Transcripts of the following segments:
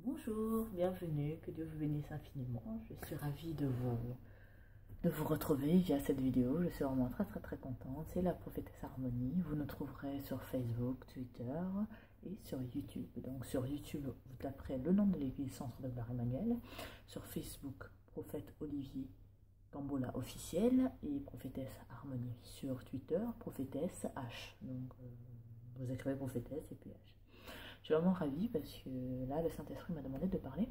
Bonjour, bienvenue, que Dieu vous bénisse infiniment. Je suis ravie de vous retrouver via cette vidéo. Je suis vraiment très contente. C'est la prophétesse Harmonie. Vous nous trouverez sur Facebook, Twitter et sur YouTube. Donc sur YouTube, vous taperez le nom de l'église Centre de Gloire Emmanuel. Sur Facebook, prophète Olivier Cambola officiel et prophétesse Harmonie. Sur Twitter, prophétesse H. Donc vous écrivez prophétesse et puis H. Je suis vraiment ravie parce que là, le Saint-Esprit m'a demandé de parler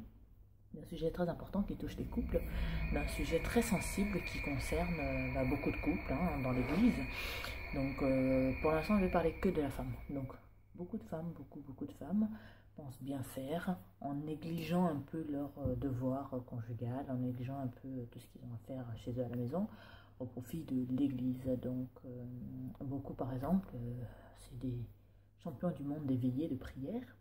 d'un sujet très important qui touche les couples, d'un sujet très sensible qui concerne beaucoup de couples dans l'église. Donc, pour l'instant, je vais parler que de la femme. Donc, beaucoup de femmes, beaucoup de femmes pensent bien faire en négligeant un peu leur devoir conjugal, en négligeant un peu tout ce qu'ils ont à faire chez eux à la maison au profit de l'église. Donc, beaucoup, par exemple, c'est des champions du monde des veillées de prière,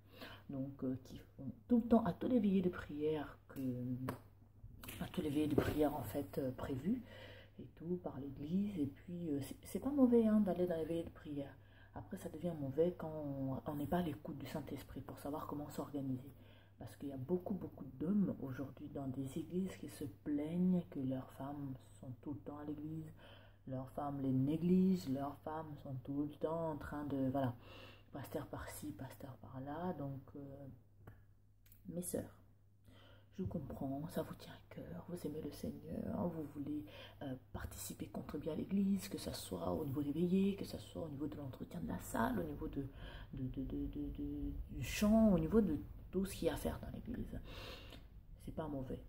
donc qui font tout le temps à tous les veillées de prière en fait prévues et tout par l'église. Et puis c'est pas mauvais d'aller dans les veillées de prière. Après ça devient mauvais quand on n'est pas à l'écoute du Saint-Esprit pour savoir comment s'organiser, parce qu'il y a beaucoup d'hommes aujourd'hui dans des églises qui se plaignent que leurs femmes sont tout le temps à l'église, leurs femmes les négligent, leurs femmes sont tout le temps en train de voilà, pasteur par-ci, pasteur par-là. Donc, mes sœurs, je comprends, ça vous tient à cœur, vous aimez le Seigneur, vous voulez participer, contribuer à l'église, que ce soit au niveau des veillées, que ce soit au niveau de l'entretien de la salle, au niveau du chant, au niveau de tout ce qu'il y a à faire dans l'église. C'est pas mauvais.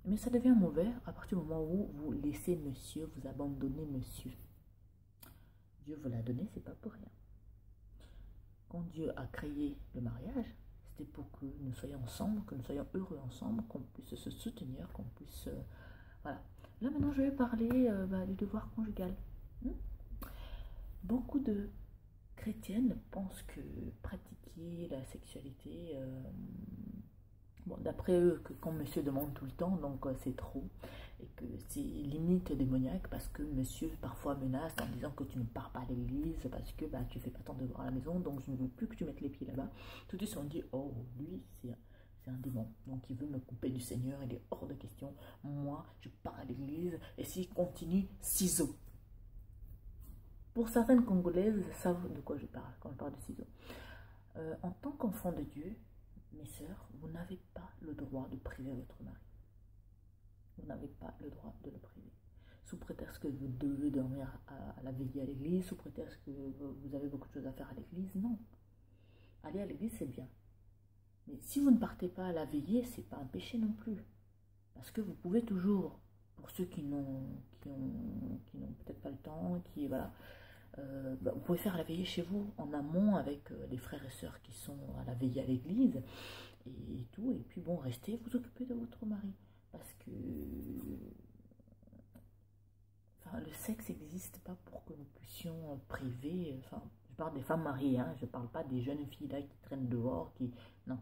Mais ça devient mauvais à partir du moment où vous laissez monsieur, vous abandonnez monsieur. Dieu vous l'a donné, c'est pas pour rien. Quand Dieu a créé le mariage, c'était pour que nous soyons ensemble, que nous soyons heureux ensemble, qu'on puisse se soutenir, qu'on puisse... voilà. Là, maintenant, je vais parler du devoir conjugal. Beaucoup de chrétiennes pensent que pratiquer la sexualité... bon, d'après eux, que quand monsieur demande tout le temps, donc c'est trop, et que c'est limite démoniaque parce que monsieur parfois menace en disant que tu ne pars pas à l'église parce que tu fais pas ton devoir à la maison, donc je ne veux plus que tu mettes les pieds là-bas. Tout de suite on dit, oh lui c'est un démon, donc il veut me couper du Seigneur, il est hors de question, moi je pars à l'église, et s'il continue, ciseaux. Pour certaines Congolaises savent de quoi je parle quand je parle de ciseaux. En tant qu'enfant de Dieu, mes sœurs, vous n'avez pas le droit de priver votre mari. Vous n'avez pas le droit de le priver. Sous prétexte que vous devez dormir à la veillée à l'église, sous prétexte que vous avez beaucoup de choses à faire à l'église, non. Aller à l'église, c'est bien. Mais si vous ne partez pas à la veillée, c'est pas un péché non plus. Parce que vous pouvez toujours, pour ceux qui n'ont peut-être pas le temps, voilà, vous pouvez faire la veillée chez vous, en amont, avec les frères et sœurs qui sont à la veillée à l'église, et tout, et puis bon, restez, vous occupez de votre mari. Parce que le sexe n'existe pas pour que nous puissions priver, je parle des femmes mariées, je ne parle pas des jeunes filles là qui traînent dehors, non,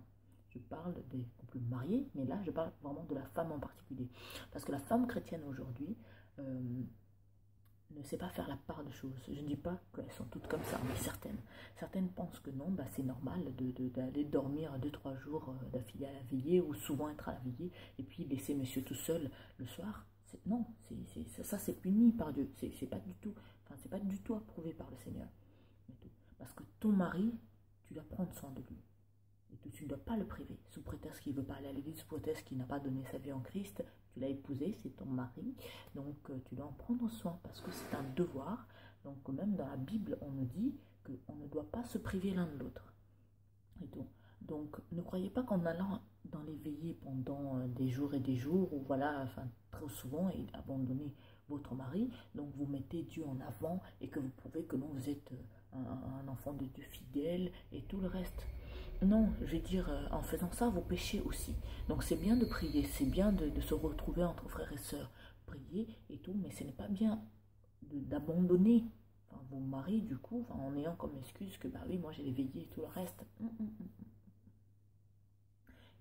je parle des couples mariés, mais là je parle vraiment de la femme en particulier, parce que la femme chrétienne aujourd'hui ne sait pas faire la part de choses. Je ne dis pas qu'elles sont toutes comme ça, mais certaines pensent que non, c'est normal d'aller dormir 2-3 jours d'affilée à la veillée, ou souvent être à la veillée, et puis laisser monsieur tout seul le soir. Non, ça c'est puni par Dieu. C'est pas du tout, c'est pas du tout approuvé par le Seigneur. Parce que ton mari, tu dois prendre soin de lui. Et tu ne dois pas le priver, sous prétexte qu'il ne veut pas aller à l'église, sous prétexte qu'il n'a pas donné sa vie en Christ. Tu l'as épousé, c'est ton mari, donc tu dois en prendre soin, parce que c'est un devoir. Donc même dans la Bible, on nous dit qu'on ne doit pas se priver l'un de l'autre. Donc ne croyez pas qu'en allant dans les veillées pendant des jours et des jours, ou voilà, trop souvent, et abandonner votre mari, donc vous mettez Dieu en avant, et que vous prouvez que non, vous êtes un enfant de Dieu fidèle, et tout le reste. Non, je vais dire, en faisant ça, vous péchez aussi. Donc c'est bien de prier, c'est bien de se retrouver entre frères et sœurs, prier et tout, mais ce n'est pas bien d'abandonner vos maris, du coup, en ayant comme excuse que, oui, moi j'ai les veillées et tout le reste.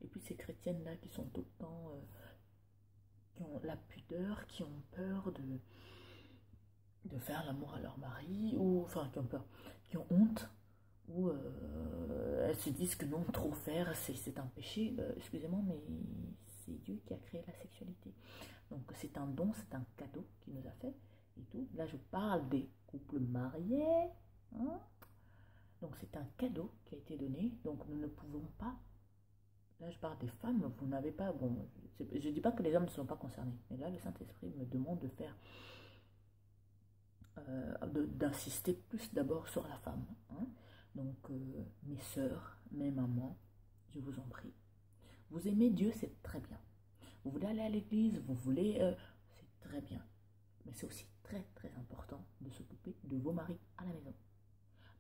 Et puis ces chrétiennes-là qui sont tout le temps, qui ont la pudeur, qui ont peur de faire l'amour à leur mari, ou, qui ont peur, qui ont honte où elles se disent que non, trop faire, c'est un péché. Excusez-moi, mais c'est Dieu qui a créé la sexualité. Donc c'est un don, c'est un cadeau qu'il nous a fait et tout. Là, je parle des couples mariés. Hein. Donc c'est un cadeau qui a été donné. Donc nous ne pouvons pas. Là, je parle des femmes. Vous n'avez pas. Bon, je ne dis pas que les hommes ne sont pas concernés. Mais là, le Saint-Esprit me demande de faire. D'insister plus d'abord sur la femme. Hein. Donc, mes sœurs, mes mamans, je vous en prie. Vous aimez Dieu, c'est très bien. Vous voulez aller à l'église, vous voulez... c'est très bien. Mais c'est aussi très, très important de s'occuper de vos maris à la maison.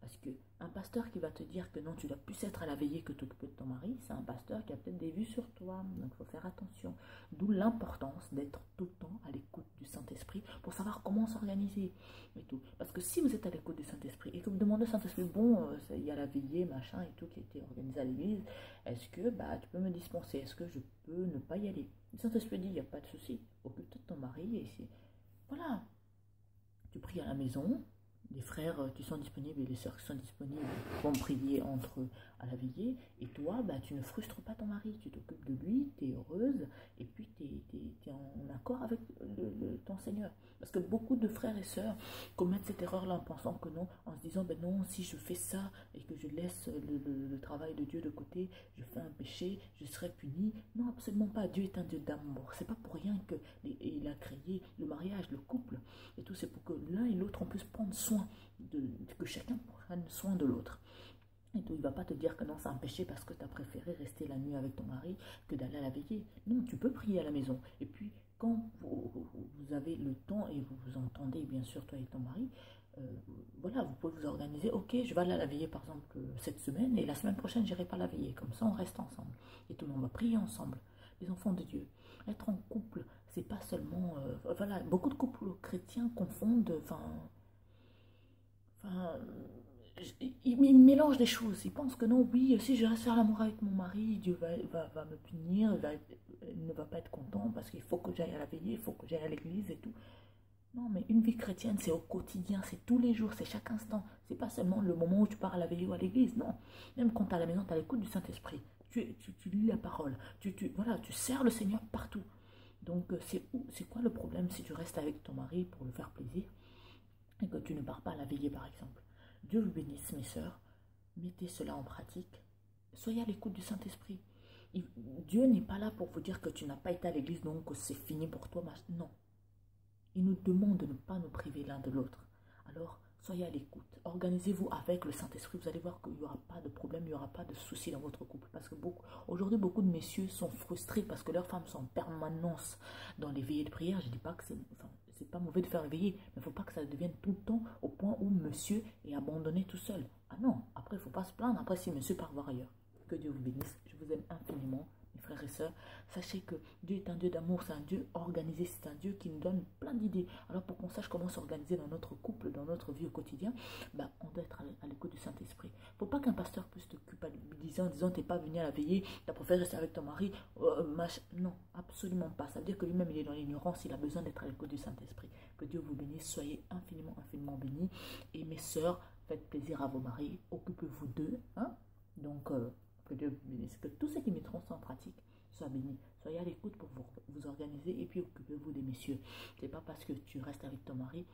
Parce qu'un pasteur qui va te dire que non, tu dois plus être à la veillée que t'occuper de ton mari, c'est un pasteur qui a peut-être des vues sur toi. Donc il faut faire attention. D'où l'importance d'être tout le temps à l'écoute du Saint-Esprit pour savoir comment s'organiser et tout. Parce que si vous êtes à l'écoute du Saint-Esprit et que vous demandez au Saint-Esprit, bon, il y a la veillée, machin et tout qui a été organisé à l'église, est-ce que tu peux me dispenser? Est-ce que je peux ne pas y aller? Le Saint-Esprit dit, il n'y a pas de souci, occupe-toi de ton mari et voilà. Tu pries à la maison. Les frères qui sont disponibles et les sœurs qui sont disponibles vont prier entre eux à la veillée. Et toi, tu ne frustres pas ton mari. Tu t'occupes de lui, tu es heureuse. Et puis, tu es en accord avec ton Seigneur. Parce que beaucoup de frères et sœurs commettent cette erreur-là en pensant que non, en se disant, non, si je fais ça et que je laisse le travail de Dieu de côté, je fais un péché, je serai puni. Non, absolument pas. Dieu est un Dieu d'amour. C'est pas pour rien qu'il a créé le mariage, le couple. Et tout, c'est pour que l'un et l'autre, on puisse prendre soin. Que chacun prenne soin de l'autre. Et donc, il ne va pas te dire que non, c'est un péché parce que tu as préféré rester la nuit avec ton mari que d'aller à la veillée. Non, tu peux prier à la maison. Et puis, quand vous avez le temps et vous vous entendez, bien sûr, toi et ton mari, voilà, vous pouvez vous organiser. Ok, je vais aller à la veillée, par exemple, cette semaine, et la semaine prochaine, j'irai pas à la veillée. Comme ça, on reste ensemble. Et tout le monde va prier ensemble. Les enfants de Dieu. Être en couple, c'est pas seulement... voilà, beaucoup de couples chrétiens confondent... il mélange des choses. Il pense que non, oui, si je reste faire l'amour avec mon mari, Dieu va me punir, il ne va pas être content parce qu'il faut que j'aille à la veillée, il faut que j'aille à l'église et tout. Non, mais une vie chrétienne, c'est au quotidien, c'est tous les jours, c'est chaque instant. C'est pas seulement le moment où tu pars à la veillée ou à l'église, non. Même quand tu es à la maison, tu as l'écoute du Saint-Esprit. Tu lis la parole. Voilà, tu sers le Seigneur partout. Donc, c'est quoi le problème si tu restes avec ton mari pour le faire plaisir et que tu ne pars pas à la veillée, par exemple? Dieu vous bénisse, mes sœurs. Mettez cela en pratique. Soyez à l'écoute du Saint-Esprit. Dieu n'est pas là pour vous dire que tu n'as pas été à l'église, donc c'est fini pour toi. Non. Il nous demande de ne pas nous priver l'un de l'autre. Alors, soyez à l'écoute. Organisez-vous avec le Saint-Esprit. Vous allez voir qu'il n'y aura pas de problème, il n'y aura pas de soucis dans votre couple. Parce que aujourd'hui, beaucoup de messieurs sont frustrés parce que leurs femmes sont en permanence dans les veillées de prière. Je ne dis pas que c'est pas mauvais de faire la veillée, mais il ne faut pas que ça devienne tout le temps au point où monsieur est abandonné tout seul. Ah non, après, il ne faut pas se plaindre. Après, si monsieur part voir ailleurs. Que Dieu vous bénisse. Je vous aime infiniment. Frères et sœurs, sachez que Dieu est un Dieu d'amour, c'est un Dieu organisé, c'est un Dieu qui nous donne plein d'idées. Alors pour qu'on sache comment s'organiser dans notre couple, dans notre vie au quotidien, on doit être à l'écoute du Saint-Esprit. Il ne faut pas qu'un pasteur puisse te culpabiliser en disant t'es pas venu à la veillée, tu as préféré rester avec ton mari. Non, absolument pas. Ça veut dire que lui-même il est dans l'ignorance, il a besoin d'être à l'écoute du Saint-Esprit. Que Dieu vous bénisse, soyez infiniment, infiniment bénis. Et mes sœurs, faites plaisir à vos maris, occupez-vous d'eux. Hein? Donc, que Dieu vous bénisse, que tous ceux qui mettront ça en pratique soient bénis. Soyez à l'écoute pour vous organiser et puis occupez-vous des messieurs. C'est pas parce que tu restes avec ton mari,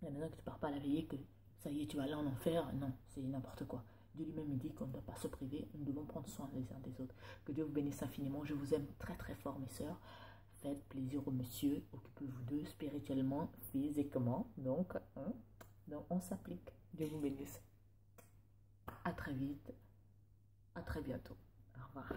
la maison que tu pars pas à la veillée, que ça y est, tu vas aller en enfer. Non, c'est n'importe quoi. Dieu lui-même dit qu'on ne doit pas se priver, nous devons prendre soin les uns des autres. Que Dieu vous bénisse infiniment. Je vous aime très très fort, mes sœurs. Faites plaisir aux messieurs, occupez-vous d'eux spirituellement, physiquement. Donc on s'applique. Dieu vous bénisse. À très vite. À très bientôt. Au revoir.